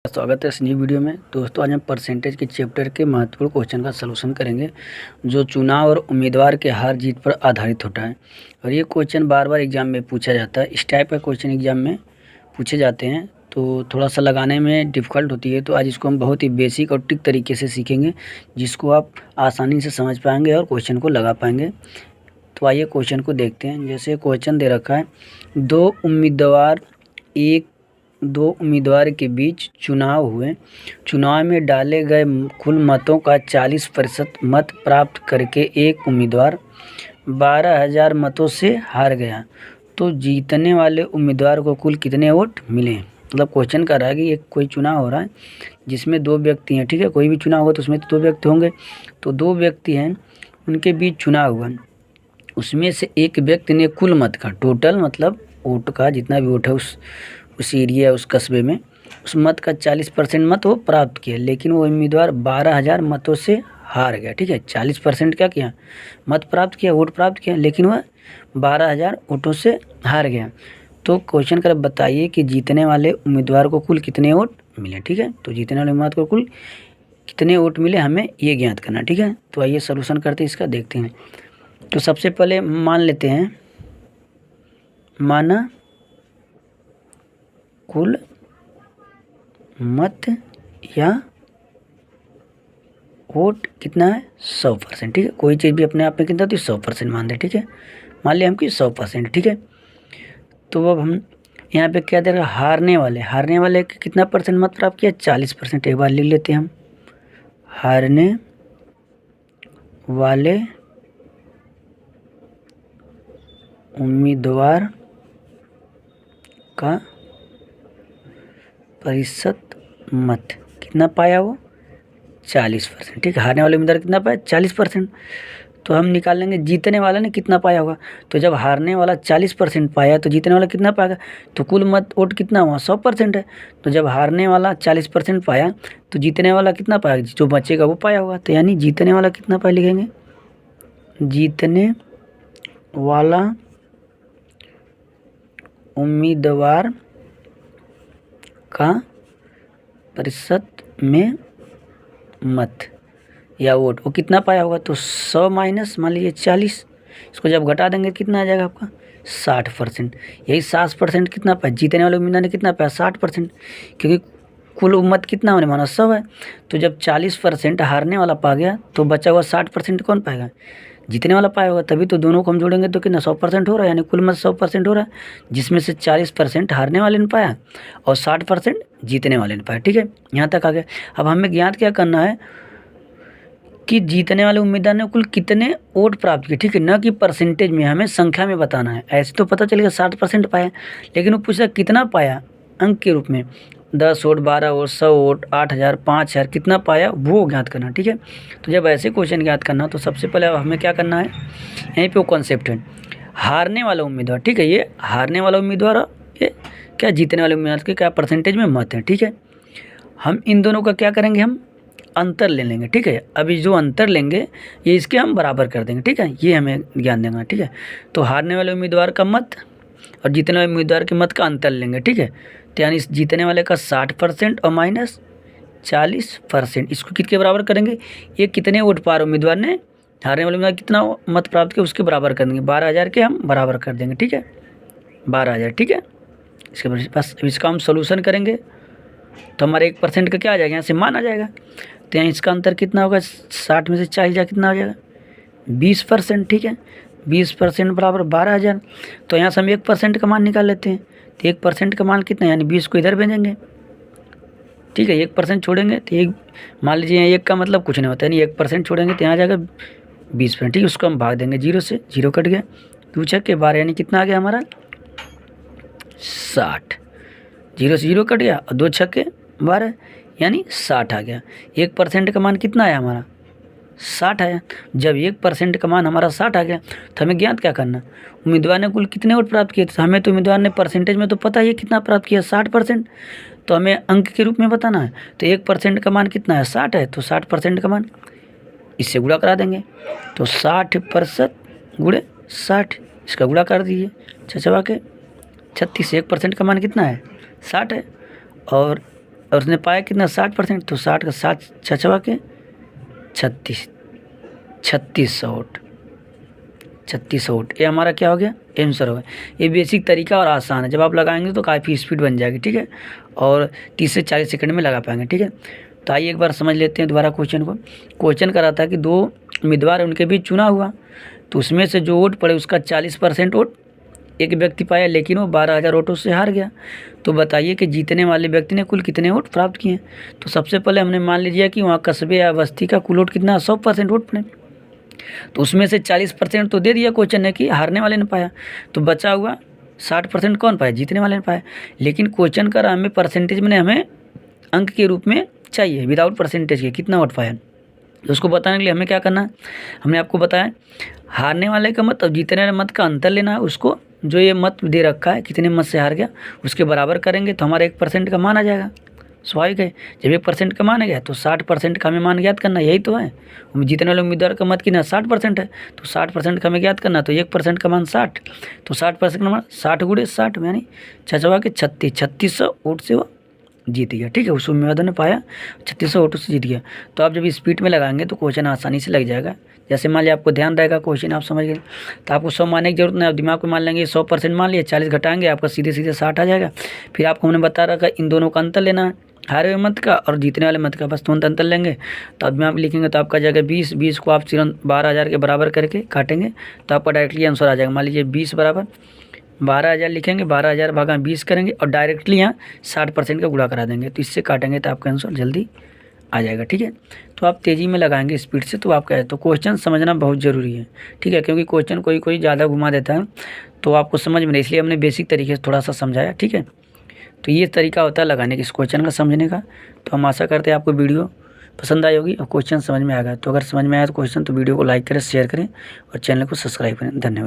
स्वागत है इस नई वीडियो में। दोस्तों आज हम परसेंटेज के चैप्टर के महत्वपूर्ण क्वेश्चन का सलूशन करेंगे जो चुनाव और उम्मीदवार के हार जीत पर आधारित होता है। और ये क्वेश्चन बार बार एग्जाम में पूछा जाता है। इस टाइप का क्वेश्चन एग्जाम में पूछे जाते हैं तो थोड़ा सा लगाने में डिफ़िकल्ट होती है। तो आज इसको हम बहुत ही बेसिक और टिक तरीके से सीखेंगे जिसको आप आसानी से समझ पाएंगे और क्वेश्चन को लगा पाएंगे। तो आइए क्वेश्चन को देखते हैं। जैसे क्वेश्चन दे रखा है, दो उम्मीदवार के बीच चुनाव हुए। चुनाव में डाले गए कुल मतों का 40% मत प्राप्त करके एक उम्मीदवार 12,000 मतों से हार गया। तो जीतने वाले उम्मीदवार को कुल कितने वोट मिले। मतलब क्वेश्चन कर रहा है कि एक कोई चुनाव हो रहा है जिसमें दो व्यक्ति हैं। ठीक है, कोई भी चुनाव होगा तो उसमें तो दो व्यक्ति होंगे। तो दो व्यक्ति हैं, उनके बीच चुनाव हुआ। उसमें से एक व्यक्ति ने कुल मत का टोटल मतलब वोट का जितना भी वोट है उस एरिया उस कस्बे में उस मत का 40% मत वो प्राप्त किया, लेकिन वो उम्मीदवार 12,000 मतों से हार गया। ठीक है, 40% क्या किया, मत प्राप्त किया, वोट प्राप्त किया, लेकिन वह 12,000 वोटों से हार गया। तो क्वेश्चन कर बताइए कि जीतने वाले उम्मीदवार को कुल कितने वोट मिले। ठीक है, तो जीतने वाले उम्मीदवार को कुल कितने वोट मिले हमें ये ज्ञात करना। ठीक है, तो आइए सलूशन करते हैं इसका, देखते हैं। तो सबसे पहले मान लेते हैं, माना कुल मत या वोट कितना है 100%। ठीक है, कोई चीज़ भी अपने आप में कितना होती है 100% मान दे। ठीक है, मान लिया हम कि 100%। ठीक है, तो अब हम यहाँ पे क्या दे रहा है, हारने वाले कितना परसेंट मत प्राप्त किया 40%। एक बार लिख लेते हैं हम, हारने वाले उम्मीदवार का प्रतिशत मत कितना पाया वो 40%। ठीक है, हारने वाले उम्मीदवार कितना पाया 40%। तो हम निकाल लेंगे जीतने वाला ने कितना पाया होगा। तो जब हारने वाला 40% पाया तो जीतने वाला कितना पाएगा, तो कुल मत वोट कितना हुआ 100% है। तो जब हारने वाला 40% पाया तो जीतने वाला कितना पाएगा, जो बचेगा वो पाया होगा। तो यानी जीतने वाला कितना पाया लिखेंगे, जीतने वाला उम्मीदवार का प्रतिशत में मत या वोट वो कितना पाया होगा। तो 100 माइनस मान लीजिए 40, इसको जब घटा देंगे कितना आ जाएगा आपका 60%। यही 60% कितना पाया, जीतने वाले उम्मीदवार ने कितना पाया 60%, क्योंकि कुल मत कितना होने माना 100 है। तो जब 40% हारने वाला पा गया तो बचा हुआ 60% कौन पाएगा, जीतने वाला पाया होगा। तभी तो दोनों को हम जोड़ेंगे तो कितना 100% हो रहा है, यानी कुल मत 100% हो रहा है, जिसमें से 40% हारने वाले ने पाया और 60% जीतने वाले ने पाया। ठीक है, यहाँ तक आ गया। अब हमें ज्ञात क्या करना है कि जीतने वाले उम्मीदवार ने कुल कितने वोट प्राप्त किए। ठीक है, न कि परसेंटेज में, हमें संख्या में बताना है। ऐसे तो पता चलेगा 60% पाया, लेकिन वो पूछा कितना पाया अंक के रूप में, 10 वोट, 12 वोट, 100 वोट, 8,000, 5,000 कितना पाया वो ज्ञात करना। ठीक है, तो जब ऐसे क्वेश्चन ज्ञात करना तो सबसे पहले हमें क्या करना है, यहीं पे वो कॉन्सेप्ट है हारने वाला उम्मीदवार। ठीक है, ये हारने वाला उम्मीदवार, ये क्या जीतने वाले उम्मीदवार के क्या परसेंटेज में मत है। ठीक है, हम इन दोनों का क्या करेंगे, हम अंतर ले लेंगे। ठीक है, अभी जो अंतर लेंगे ये इसके हम बराबर कर देंगे। ठीक है, ये हमें ज्ञान देना। ठीक है, तो हारने वाले उम्मीदवार का मत और जीतने वाले उम्मीदवार के मत का अंतर लेंगे। ठीक है, तो यानी जीतने वाले का 60% और माइनस 40%, इसको किसके बराबर करेंगे, ये कितने वोट पा रहे उम्मीदवार ने, हारने वाले उम्मीदवार कितना मत प्राप्त किया उसके बराबर कर देंगे। 12,000 के हम बराबर कर देंगे। ठीक है, 12,000। ठीक है, इसके बस इसका हम सोल्यूशन करेंगे तो हमारे 1% का क्या आ जाएगा, यहाँ से मान आ जाएगा। तो यहाँ इसका अंतर कितना होगा, 60 में से 40 जा कितना हो जाएगा 20%। ठीक है, 20% बराबर 12,000। तो यहाँ से हम 1% का मान निकाल लेते हैं। तो 1% का मान कितना, यानी 20 को इधर भेजेंगे। ठीक है, 1% छोड़ेंगे तो एक, मान लीजिए 1 का मतलब कुछ नहीं होता, यानी 1% छोड़ेंगे तो यहाँ आ जाएगा 20%। ठीक है, उसको हम भाग देंगे 0 से, 0 कट गया, 2 छक्के 12, यानी कितना आ गया हमारा 60। 0 से 0 कट गया और 2 छक्के 12, यानी 60 आ गया। 1% का मान कितना आया हमारा 60 आया। जब 1% का मान हमारा 60 आ गया तो हमें ज्ञात क्या करना, उम्मीदवार ने कुल कितने वोट प्राप्त किए। तो हमें तो उम्मीदवार ने परसेंटेज में तो पता ही है कितना प्राप्त किया 60%, तो हमें अंक के रूप में बताना है। तो 1% का मान कितना है 60 है, तो 60% का मान इससे गुणा करा देंगे। तो 60% गुणे 60, इसका गुणा कर दीजिए 6 के 36। 1% का मान कितना है 60 है और और उसने पाया कितना 60%, तो 60 का 7 छछवा के 3600 वोट, 3600 वोट। ये हमारा क्या हो गया, आंसर हो गया। ये बेसिक तरीका और आसान है, जब आप लगाएंगे तो काफ़ी स्पीड बन जाएगी, ठीक है, और 30 से 40 सेकंड में लगा पाएंगे, ठीक है। तो आइए एक बार समझ लेते हैं दोबारा क्वेश्चन को। क्वेश्चन करा था कि 2 उम्मीदवार उनके बीच चुनाव हुआ, तो उसमें से जो वोट पड़े उसका 40% वोट एक व्यक्ति पाया, लेकिन वो 12,000 वोटों से हार गया। तो बताइए कि जीतने वाले व्यक्ति ने कुल कितने वोट प्राप्त किए। तो सबसे पहले हमने मान लीजिए कि वहाँ कस्बे या बस्ती का कुल वोट कितना, 100% वोट पड़े, तो उसमें से 40% तो दे दिया क्वेश्चन ने कि हारने वाले ने पाया, तो बचा हुआ 60% कौन पाया, जीतने वाले ने पाया। लेकिन क्वेश्चन कर हमें परसेंटेज में हमें अंक के रूप में चाहिए, विदाउट परसेंटेज के कितना वोट पाया। तो उसको बताने के लिए हमें क्या करना है, हमने आपको बताया हारने वाले का मत और जीतने वाले मत का अंतर लेना है। उसको जो ये मत दे रखा है कितने मत से हार गया उसके बराबर करेंगे तो हमारा 1% का मान आ जाएगा। स्वाभाविक है, जब 1% का मान आ गया तो 60% का हमें मान ज्ञात करना, यही तो है। जीतने वाले उम्मीदवार का मत कितना 60% है, तो 60% का हमें ज्ञात करना, तो 1% का मान 60, तो 60% का मान 60 गुणे 60 यानी छछवा के 3600 वोट से वो जीत गया, ठीक है। उस उम्मीदवार ने पाया 3600 वोटों से जीत गया। तो आप जब स्पीड में लगाएंगे तो क्वेश्चन आसानी से लग जाएगा। जैसे मान लिया आपको ध्यान रहेगा क्वेश्चन आप समझ गए, तो आपको 100 मानने की जरूरत नहीं, आप दिमाग में मान लेंगे 100% मान लिया, 40 घटाएंगे आपका सीधे सीधे 60 आ जाएगा। फिर आपको हमने बता रखा इन दोनों का अंतर लेना है, हारे हुए मत का और जीतने वाले मत का, बस तुरंत अंतर लेंगे। तो अब आप लिखेंगे तो आपका जाएगा 20 को आप तुरंत 12,000 के बराबर करके काटेंगे तो आपका डायरेक्टली आंसर आ जाएगा। मान लीजिए 20 बराबर 12,000 लिखेंगे, 12,000 भागा 20 करेंगे और डायरेक्टली यहाँ 60% का गुणा करा देंगे, तो इससे काटेंगे तो आपका आंसर जल्दी आ जाएगा, ठीक है। तो आप तेज़ी में लगाएंगे स्पीड से तो आपका है, तो क्वेश्चन समझना बहुत ज़रूरी है, ठीक है, क्योंकि क्वेश्चन कोई ज़्यादा घुमा देता है तो आपको समझ में नहीं, इसलिए हमने बेसिक तरीके से थोड़ा सा समझाया, ठीक है। तो ये तरीका होता है लगाने की इस क्वेश्चन का समझने का। तो हम आशा करते हैं आपको वीडियो पसंद आई होगी और क्वेश्चन समझ में आ गया। तो अगर समझ में आया तो क्वेश्चन तो वीडियो को लाइक करें, शेयर करें और चैनल को सब्सक्राइब करें। धन्यवाद।